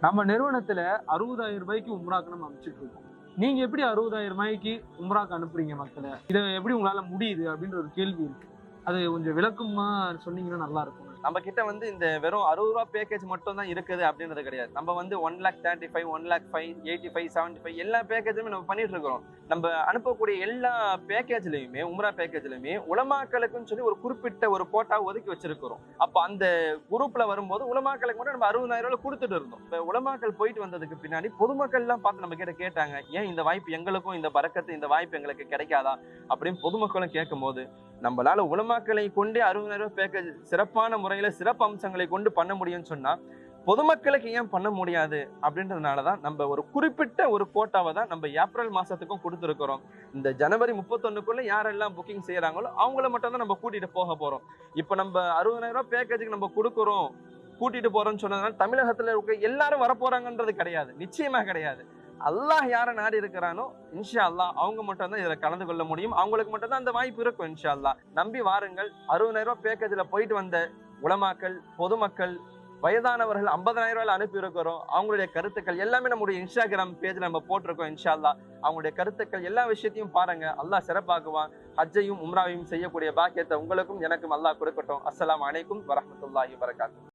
நம்ம நிறுவனத்துல 60,000 ரூபாய்க்கு உம்ராக்கு நம்ம அனுப்பிச்சிட்டு இருக்கோம். நீங்க எப்படி 60,000 ரூபாய்க்கு உம்ராக்கு அனுப்புறீங்க மக்களை? இதை எப்படி உங்களால முடியுது அப்படின்ற ஒரு கேள்வி இருக்கு. அது கொஞ்சம் விளக்கமா சொன்னீங்கன்னா நல்லா இருக்கும். நம்ம கிட்ட இந்த வெறும் 60 ரூபா பேக்கேஜ் மட்டும் தான் இருக்குது அப்படின்றது கிடையாது. நம்ம 1,35,000, 1,05,000, 85, 75 எல்லா பேக்கேஜுமே நம்ம பண்ணிட்டு இருக்கிறோம். நம்ம அனுப்பக்கூடிய எல்லா பேக்கேஜ்லயுமே, உம்ரா பேக்கேஜ்லயுமே உலமாக்களுக்குன்னு சொல்லி ஒரு குறிப்பிட்ட ஒரு கோட்டா ஒதுக்கி வச்சிருக்கிறோம். அப்ப அந்த குரூப்ல வரும்போது உலமாக்களுக்கு மட்டும் நம்ம 60,000 ரூபாய் கொடுத்துட்டு இருந்தோம். இப்ப உலமாக்கள் போயிட்டு வந்ததுக்கு பின்னாடி பொதுமக்கள் எல்லாம் பார்த்து நம்ம கிட்ட கேட்டாங்க, ஏன் இந்த வாய்ப்பு எங்களுக்கும், இந்த பரக்கத்து இந்த வாய்ப்பு எங்களுக்கு கிடைக்காதா அப்படின்னு பொதுமக்களும் கேட்கும் போது, நம்மளால உலமாக்களை கொண்டே 60,000 ரூபாய் பேக்கேஜ் சிறப்பான முறையில சிறப்பு அம்சங்களை கொண்டு பண்ண முடியும்னு சொன்னா பொதுமக்களுக்கு ஏன் பண்ண முடியாது அப்படின்றதுனாலதான் நம்ம ஒரு குறிப்பிட்ட ஒரு கோட்டாவை தான் நம்ம ஏப்ரல் மாசத்துக்கும் கொடுத்துருக்கிறோம். இந்த ஜனவரி 31க்குள்ள யாரெல்லாம் புக்கிங் செய்யறாங்களோ அவங்கள மட்டும் தான் நம்ம கூட்டிட்டு போக போறோம். இப்ப நம்ம 60,000 ரூபாய் பேக்கேஜுக்கு நம்ம கொடுக்குறோம், கூட்டிட்டு போறோம்னு சொன்னதுனால தமிழகத்துல இருக்க எல்லாரும் வரப்போறாங்கன்றது கிடையாது, நிச்சயமா கிடையாது. அல்லாஹ் யாரை நாடி இருக்கிறானோ இன்ஷா அல்லாஹ் அவங்க மட்டும் தான் இதுல கலந்து கொள்ள முடியும். அவங்களுக்கு மட்டும் தான் அந்த வாய்ப்பு இருக்கும். இன்ஷா அல்லாஹ் நம்பி வாருங்கள். 60,000 ரூபாய் பேக்கேஜ்ல போயிட்டு வந்த உலமாக்கள், பொதுமக்கள், வயதானவர்கள் 50,000 ரூபாய் அனுப்பி இருக்கிறோம். அவங்களுடைய கருத்துக்கள் எல்லாமே நம்முடைய இன்ஸ்டாகிராம் பேஜ்ல நம்ம போட்டிருக்கோம். இன்ஷா அல்லாஹ் அவங்களுடைய கருத்துக்கள் எல்லா விஷயத்தையும் பாருங்க. அல்லாஹ் சிறப்பாக்குவான். ஹஜ்ஜையும் உம்ராவையும் செய்யக்கூடிய பாக்கியத்தை உங்களுக்கும் எனக்கும் அல்லாஹ் கொடுக்கட்டும். அஸ்ஸலாமு அலைக்கும் வரஹ்மத்துல்லாஹி வபரகாத்துஹு.